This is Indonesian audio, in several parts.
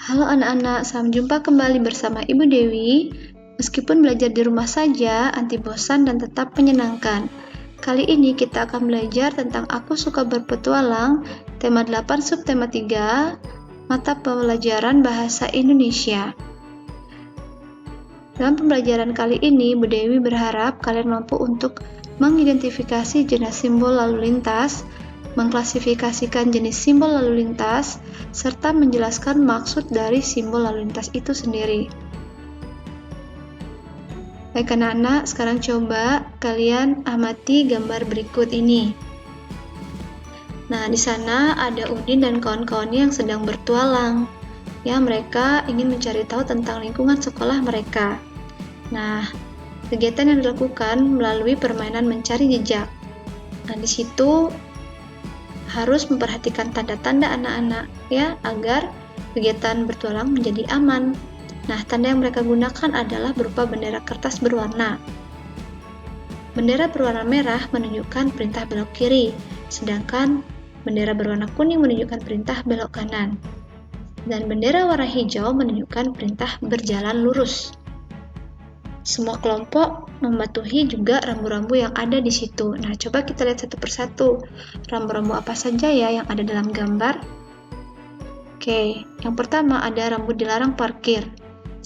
Halo anak-anak, salam jumpa kembali bersama Ibu Dewi. Meskipun belajar di rumah saja, anti bosan dan tetap menyenangkan. Kali ini kita akan belajar tentang Aku Suka Berpetualang, tema 8 subtema 3, mata pelajaran Bahasa Indonesia. Dalam pembelajaran kali ini, Bu Dewi berharap kalian mampu untuk mengidentifikasi jenis simbol lalu lintas, mengklasifikasikan jenis simbol lalu lintas, serta menjelaskan maksud dari simbol lalu lintas itu sendiri. Baik anak-anak, sekarang coba kalian amati gambar berikut ini. Nah, di sana ada Udin dan kawan-kawannya yang sedang bertualang. Ya, mereka ingin mencari tahu tentang lingkungan sekolah mereka. Nah, kegiatan yang dilakukan melalui permainan mencari jejak. Nah, di situ harus memperhatikan tanda-tanda anak-anak ya agar kegiatan bertualang menjadi aman. Nah, tanda yang mereka gunakan adalah berupa bendera kertas berwarna. Bendera berwarna merah menunjukkan perintah belok kiri, sedangkan bendera berwarna kuning menunjukkan perintah belok kanan. Dan bendera warna hijau menunjukkan perintah berjalan lurus. Semua kelompok mematuhi juga rambu-rambu yang ada di situ. Nah, coba kita lihat satu persatu. Rambu-rambu apa saja ya yang ada dalam gambar? Oke, yang pertama ada rambu dilarang parkir,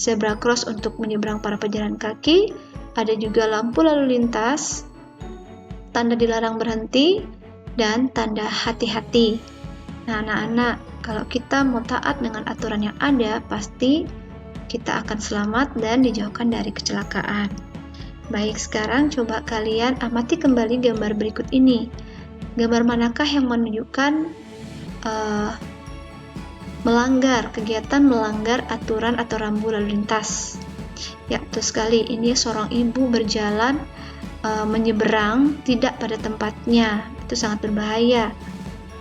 zebra cross untuk menyeberang para pejalan kaki, ada juga lampu lalu lintas, tanda dilarang berhenti, dan tanda hati-hati. Nah, anak-anak, kalau kita mau taat dengan aturan yang ada, pasti kita akan selamat dan dijauhkan dari kecelakaan. Baik, sekarang coba kalian amati kembali gambar berikut ini. Gambar manakah yang menunjukkan kegiatan melanggar aturan atau rambu lalu lintas? Ya, betul sekali. Ini seorang ibu berjalan menyeberang tidak pada tempatnya. Itu sangat berbahaya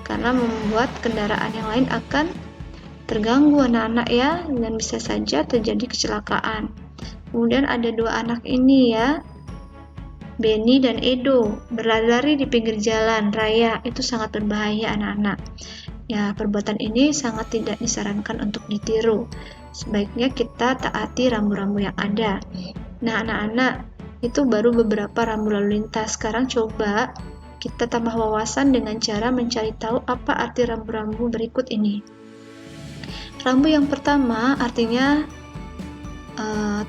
karena membuat kendaraan yang lain akan terganggu anak-anak ya, dan bisa saja terjadi kecelakaan. Kemudian ada dua anak ini ya, Benny dan Edo, berlari di pinggir jalan raya. Itu sangat berbahaya anak-anak. Ya, perbuatan ini sangat tidak disarankan untuk ditiru. Sebaiknya kita taati rambu-rambu yang ada. Nah, anak-anak, itu baru beberapa rambu lalu lintas. Sekarang coba kita tambah wawasan dengan cara mencari tahu apa arti rambu-rambu berikut ini. Rambu yang pertama artinya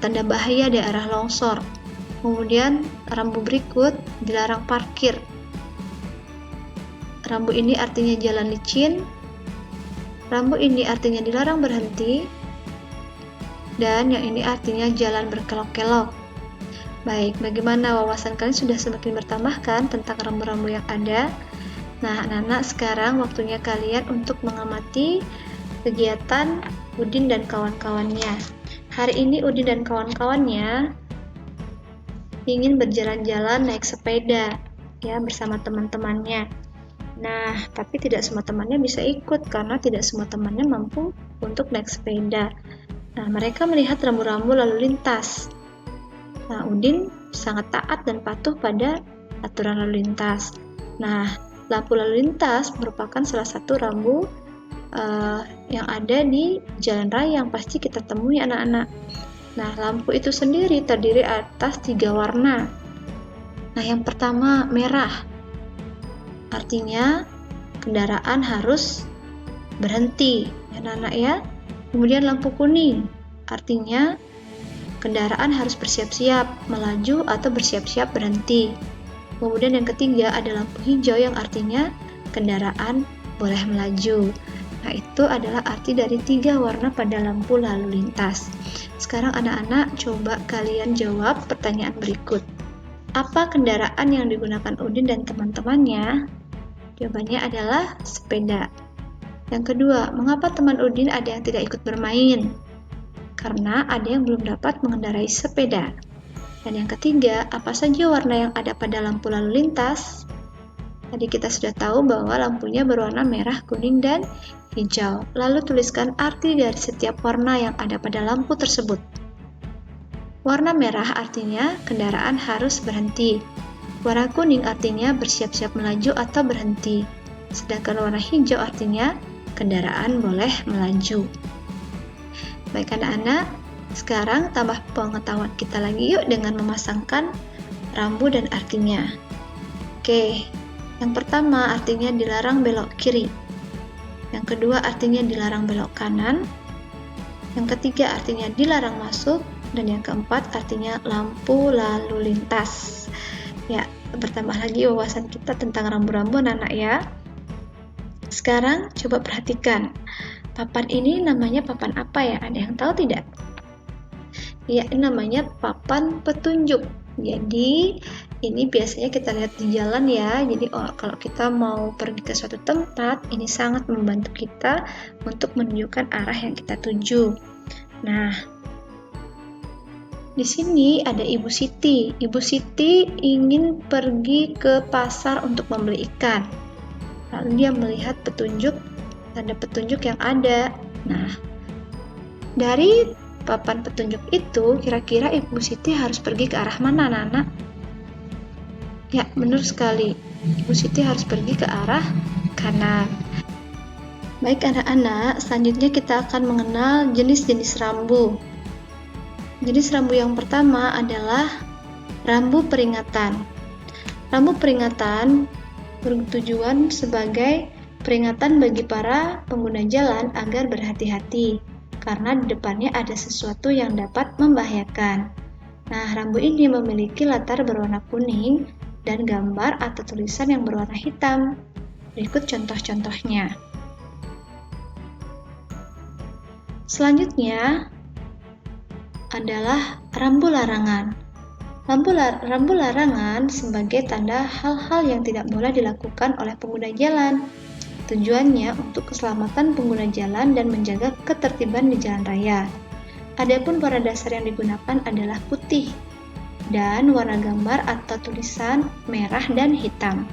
tanda bahaya daerah longsor. Kemudian rambu berikut dilarang parkir. Rambu ini artinya jalan licin. Rambu ini artinya dilarang berhenti. Dan yang ini artinya jalan berkelok-kelok. Baik, bagaimana wawasan kalian sudah semakin bertambah kan tentang rambu-rambu yang ada? Nah, anak-anak, sekarang waktunya kalian untuk mengamati kegiatan Udin dan kawan-kawannya. Hari ini Udin dan kawan-kawannya ingin berjalan-jalan naik sepeda ya bersama teman-temannya. Nah, tapi tidak semua temannya bisa ikut karena tidak semua temannya mampu untuk naik sepeda. Nah, mereka melihat rambu-rambu lalu lintas. Nah, Udin sangat taat dan patuh pada aturan lalu lintas. Nah, lampu lalu lintas merupakan salah satu rambu yang ada di jalan raya yang pasti kita temui anak-anak. Nah, lampu itu sendiri terdiri atas 3 warna. Nah, yang pertama merah, artinya kendaraan harus berhenti, ya anak-anak ya. Kemudian lampu kuning, artinya kendaraan harus bersiap-siap melaju atau bersiap-siap berhenti. Kemudian yang ketiga ada lampu hijau yang artinya kendaraan boleh melaju. Nah, itu adalah arti dari 3 warna pada lampu lalu lintas. Sekarang anak-anak coba kalian jawab pertanyaan berikut. Apa kendaraan yang digunakan Udin dan teman-temannya? Jawabannya adalah sepeda. Yang kedua, mengapa teman Udin ada yang tidak ikut bermain? Karena ada yang belum dapat mengendarai sepeda. Dan yang ketiga, apa saja warna yang ada pada lampu lalu lintas? Tadi kita sudah tahu bahwa lampunya berwarna merah, kuning, dan hijau. Lalu tuliskan arti dari setiap warna yang ada pada lampu tersebut. Warna merah artinya kendaraan harus berhenti. Warna kuning artinya bersiap-siap melaju atau berhenti. Sedangkan warna hijau artinya kendaraan boleh melaju. Baik anak-anak, sekarang tambah pengetahuan kita lagi yuk dengan memasangkan rambu dan artinya. Oke, yang pertama artinya dilarang belok kiri. Yang kedua artinya dilarang belok kanan. Yang ketiga artinya dilarang masuk. Dan yang keempat artinya lampu lalu lintas. Ya, bertambah lagi wawasan kita tentang rambu-rambu anak-anak ya. Sekarang coba perhatikan. Papan ini namanya papan apa ya? Ada yang tahu tidak? Ya, namanya papan petunjuk. Jadi, ini biasanya kita lihat di jalan ya. Jadi, kalau kita mau pergi ke suatu tempat, ini sangat membantu kita untuk menunjukkan arah yang kita tuju. Nah, di sini ada Ibu Siti. Ibu Siti ingin pergi ke pasar untuk membeli ikan. Lalu dia melihat tanda petunjuk yang ada. Nah, dari papan petunjuk itu, kira-kira Ibu Siti harus pergi ke arah mana, anak-anak? Ya, benar sekali. Ibu Siti harus pergi ke arah kanan. Baik anak-anak, selanjutnya kita akan mengenal jenis-jenis rambu. Jenis rambu yang pertama adalah rambu peringatan. Rambu peringatan bertujuan sebagai peringatan bagi para pengguna jalan agar berhati-hati, karena di depannya ada sesuatu yang dapat membahayakan. Nah, rambu ini memiliki latar berwarna kuning dan gambar atau tulisan yang berwarna hitam. Berikut contoh-contohnya. Selanjutnya adalah rambu larangan. Rambu larangan sebagai tanda hal-hal yang tidak boleh dilakukan oleh pengguna jalan. Tujuannya untuk keselamatan pengguna jalan dan menjaga ketertiban di jalan raya. Adapun warna dasar yang digunakan adalah putih dan warna gambar atau tulisan merah dan hitam.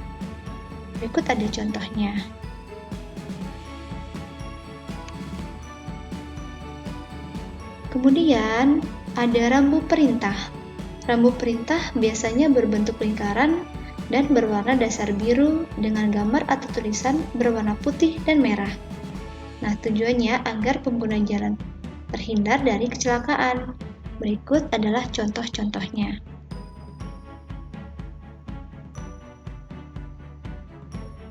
Berikut ada contohnya. Kemudian ada rambu perintah. Rambu perintah biasanya berbentuk lingkaran dan berwarna dasar biru dengan gambar atau tulisan berwarna putih dan merah. Nah, tujuannya agar pengguna jalan terhindar dari kecelakaan. Berikut adalah contoh-contohnya.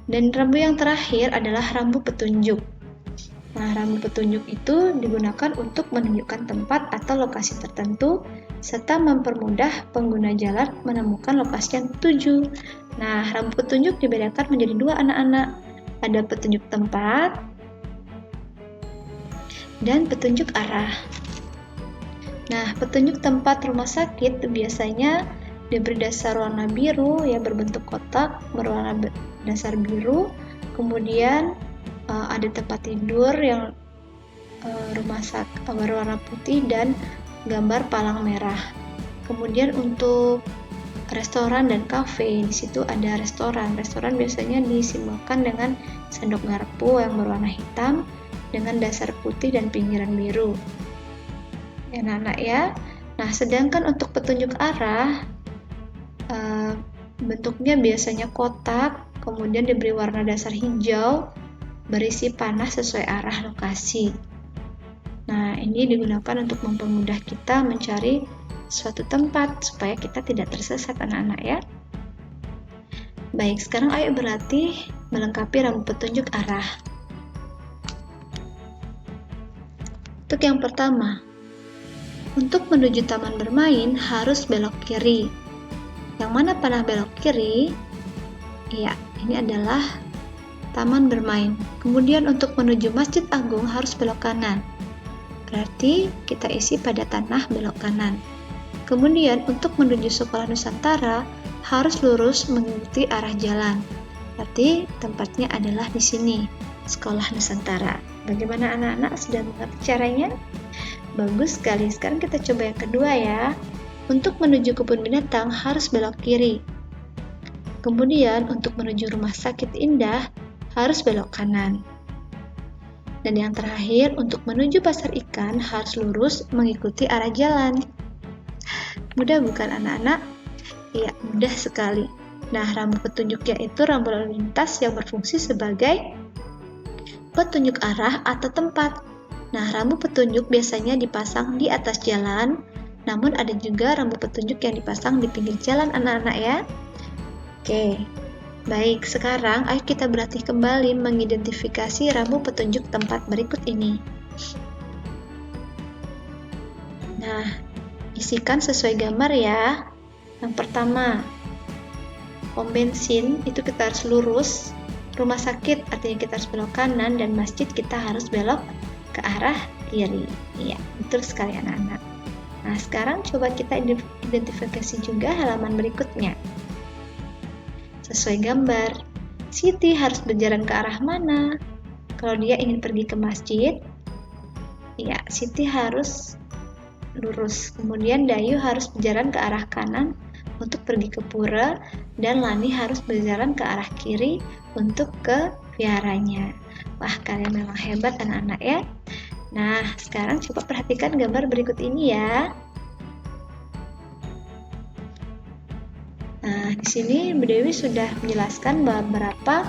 Dan rambu yang terakhir adalah rambu petunjuk. Nah, rambu petunjuk itu digunakan untuk menunjukkan tempat atau lokasi tertentu serta mempermudah pengguna jalan menemukan lokasi yang dituju. Nah, rambu petunjuk dibedakan menjadi dua anak-anak. Ada petunjuk tempat dan petunjuk arah. Nah, petunjuk tempat rumah sakit biasanya diberi dasar warna biru ya, berbentuk kotak berwarna dasar biru. Kemudian ada tempat tidur yang rumah sakit berwarna putih dan gambar palang merah. Kemudian untuk restoran dan kafe, di situ ada restoran. Restoran biasanya disimbolkan dengan sendok garpu yang berwarna hitam dengan dasar putih dan pinggiran biru. Ya, anak-anak ya. Nah, sedangkan untuk petunjuk arah bentuknya biasanya kotak, kemudian diberi warna dasar hijau berisi panah sesuai arah lokasi. Nah, ini digunakan untuk mempermudah kita mencari suatu tempat supaya kita tidak tersesat anak-anak ya. Baik, sekarang ayo berlatih melengkapi rambu petunjuk arah. Untuk yang pertama, untuk menuju taman bermain harus belok kiri. Yang mana panah belok kiri? Ya, ini adalah taman bermain. Kemudian untuk menuju Masjid Agung harus belok kanan. Berarti kita isi pada tanah belok kanan. Kemudian untuk menuju Sekolah Nusantara harus lurus mengikuti arah jalan. Berarti tempatnya adalah di sini, Sekolah Nusantara. Bagaimana anak-anak sudah mengerti caranya? Bagus sekali. Sekarang kita coba yang kedua ya. Untuk menuju kebun binatang harus belok kiri. Kemudian untuk menuju Rumah Sakit Indah harus belok kanan. Dan yang terakhir, untuk menuju pasar ikan harus lurus mengikuti arah jalan. Mudah bukan anak-anak? Iya, mudah sekali. Nah, rambu petunjuk yaitu rambu lalu lintas yang berfungsi sebagai petunjuk arah atau tempat. Nah, rambu petunjuk biasanya dipasang di atas jalan, namun ada juga rambu petunjuk yang dipasang di pinggir jalan anak-anak ya. Oke, baik, sekarang ayo kita berlatih kembali mengidentifikasi rambu petunjuk tempat berikut ini. Nah, isikan sesuai gambar ya. Yang pertama, pom bensin itu kita harus lurus, rumah sakit artinya kita harus belok kanan, dan masjid kita harus belok ke arah kiri. Iya, betul sekali anak-anak. Nah, sekarang coba kita identifikasi juga halaman berikutnya. Sesuai gambar, Siti harus berjalan ke arah mana? Kalau dia ingin pergi ke masjid, ya, Siti harus lurus. Kemudian Dayu harus berjalan ke arah kanan untuk pergi ke pura, dan Lani harus berjalan ke arah kiri untuk ke viharanya. Wah, kalian memang hebat anak-anak ya. Nah, sekarang coba perhatikan gambar berikut ini ya. Nah, di sini Bu Dewi sudah menjelaskan beberapa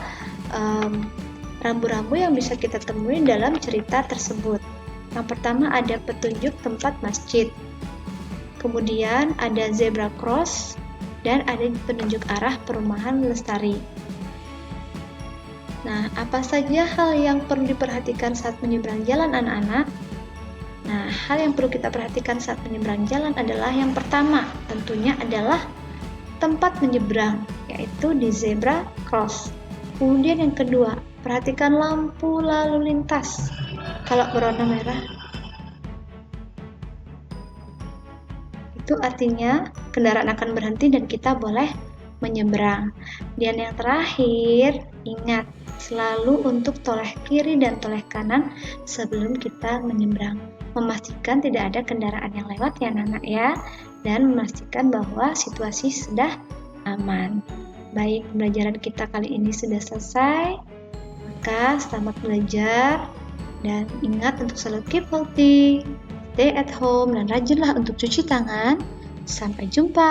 rambu-rambu yang bisa kita temui dalam cerita tersebut. Yang pertama ada petunjuk tempat masjid. Kemudian ada zebra cross dan ada penunjuk arah perumahan Lestari. Nah, apa saja hal yang perlu diperhatikan saat menyeberang jalan anak-anak? Nah, hal yang perlu kita perhatikan saat menyeberang jalan adalah yang pertama, tentunya adalah tempat menyeberang, yaitu di zebra cross. Kemudian yang kedua, perhatikan lampu lalu lintas. Kalau berwarna merah, itu artinya kendaraan akan berhenti dan kita boleh menyeberang. Dan yang terakhir, ingat selalu untuk toleh kiri dan toleh kanan sebelum kita menyeberang. Memastikan tidak ada kendaraan yang lewat ya anak-anak ya, dan memastikan bahwa situasi sudah aman. Baik, pembelajaran kita kali ini sudah selesai. Maka selamat belajar dan ingat untuk selalu keep healthy, stay at home, dan rajinlah untuk cuci tangan. Sampai jumpa.